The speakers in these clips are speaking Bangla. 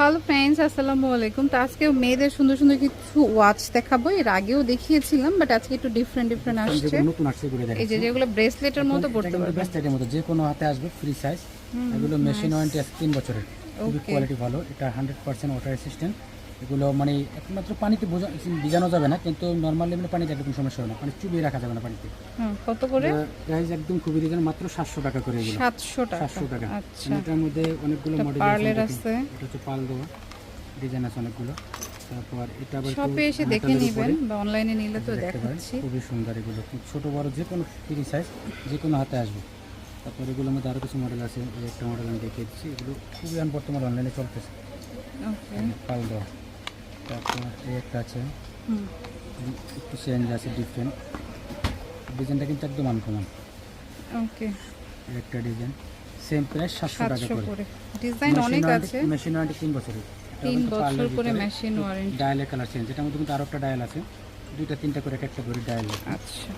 হ্যালো ফ্রেন্ডস, আসসালামু আলাইকুম। তো আজকে মেয়েদের সুন্দর সুন্দর কিছু ওয়াচ দেখাবো। এর আগেও দেখিয়েছিলাম, বাট আজকে একটু ডিফারেন্ট আসছে। যেগুলো নতুন আসছে এগুলো এই যে যেগুলো ব্রেসলেটের মতো পড়তে পারবে। ব্রেসলেটের মতো যে কোনো হাতে আসবে, ফ্রি সাইজ। এগুলো মেশিন ওয়ারেন্টি আছে 3 বছরের, খুবই কোয়ালিটি ভালো। এটা 100% ওয়াটার রেসিস্ট্যান্ট। এগুলো মানে একমাত্র পানিতে ভিজানো যাবে না, কিন্তু নর্মালি মানে পানিতে একদম সমস্যা হবে না, মানে চুবিয়ে রাখা যাবে না পানিতে। কত করে? প্রাইস একদম খুবই রিজনেবল, মাত্র 700 টাকা করে। এগুলো 700 টাকা। আচ্ছা, এটার মধ্যে অনেকগুলো মডেল আছে। এটা হচ্ছে পাল দেওয়া ডিজাইন আছে অনেকগুলো। তারপর এটা আবার শপে এসে দেখে নেবেন বা অনলাইনে নিলে তো দেখাচ্ছি। খুবই সুন্দর। এগুলো ছোট বড় যে কোনো ফ্রি সাইজ, যে কোনো হাতে আসবে। তারপর এগুলোর মধ্যে আরও কিছু মডেল আছে। এই একটা মডেল আমি দেখিয়ে দিচ্ছি। এগুলো খুবই বর্তমানে অনলাইনে চলতেছে, পাল দেওয়া। তারপর এই একটা আছে, একটু চেঞ্জ আছে, ডিফারেন্ট ডিজাইনটা কিন্তু একদম আনকমন। ওকে, একটা ডিজাইন সেম প্রাইস 700 টাকা করে। ডিজাইন অনেক আছে। মেশিন ওয়ারেন্টি 3 বছরের, 3 বছর করে মেশিন ওয়ারেন্টি। ডায়ালের কালার চেঞ্জ। এটার মধ্যে কিন্তু আরও একটা ডায়াল আছে, দুইটা তিনটা করে একটা করে ডায়াল। আচ্ছা,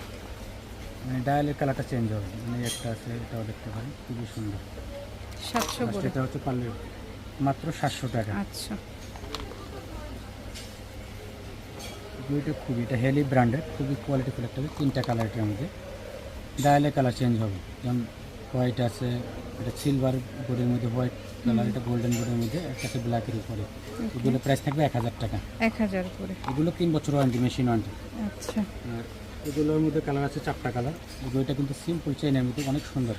মানে ডায়ালের কালারটা চেঞ্জ হবে। মানে একটা আছে, এটাও দেখতে পারেন, খুবই সুন্দর। 700 করে। এটা হচ্ছে পার্লের, মাত্র 700 টাকা। আচ্ছা, দুইটা খুবই, এটা হেলি ব্র্যান্ডের, খুবই কোয়ালিটিফুল একটা। 3টা কালার এটার মধ্যে, ডায়ালের কালার চেঞ্জ হবে। যেমন হোয়াইট আছে, এটা সিলভার বোর্ডের মধ্যে হোয়াইট কালার, এটা গোল্ডেন বোর্ডের মধ্যে, একটা আছে ব্ল্যাকের উপরে। এগুলো প্রাইস থাকবে 1000 টাকা। 1000 করে। এগুলো 3 বছর ওয়ারেন্টি, মেশিন ওয়ারেন্টি। আচ্ছা, আর এগুলোর মধ্যে কালার আছে 4টা কালার। এগুলোটা কিন্তু সিম্পল চেইনের মধ্যে, অনেক সুন্দর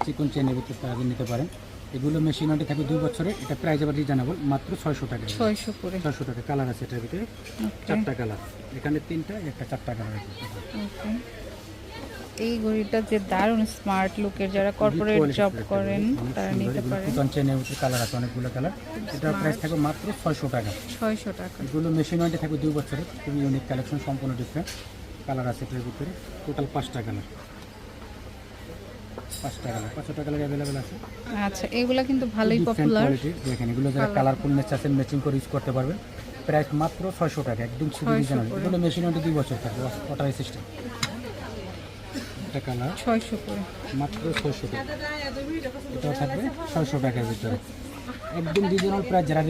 চিকন চেইনের ভিতরে তারা নিতে পারেন। এগুলো মেশিন ওয়ারেন্টি থাকবে 2 বছরের। এটা প্রাইস আবার রিজনেবল, মাত্র 600 টাকা। 600 করে। 600 টাকা। কালার আছে এটার ভিতরে 4টা কালার, এখানে 3টা, একটা 4টা কালার আছে। ওকে, এই ঘড়িটা যে দারুণ স্মার্ট লুকের, যারা কর্পোরেট জব করেন তারা নিতে পারেন। চিকন চেইনের ভিতরে কালার আছে অনেকগুলো কালার। এটার প্রাইস থাকবে মাত্র 600 টাকা। 600 টাকা। এগুলো মেশিন ওয়ারেন্টি থাকবে 2 বছরের, খুবই ইউনিক কালেকশন, সম্পূর্ণ ডিফারেন্ট কালার আছে এটার ভিতরে। টোটাল 5টা কালার, 5টা কালার অ্যাভেলেবেল আছে। আচ্ছা, এগুলা কিন্তু ভালোই পপুলার। দেখেন, এগুলো যারা কালারফুলনেস আছেন, ম্যাচিং করে ইউজ করতে পারবেন। প্রাইস মাত্র 600 টাকা, একদম খুবই রিজনেবল। এগুলো মেশিন ওয়ারেন্টি 2 বছর থাকবে, ওয়াটার সিস্টেম। এটা কালার 600 করে, মাত্র 600 টাকা। এটাও থাকবে 600 টাকার ভিতরে, একদম রিজনেবল প্রাইস। যারা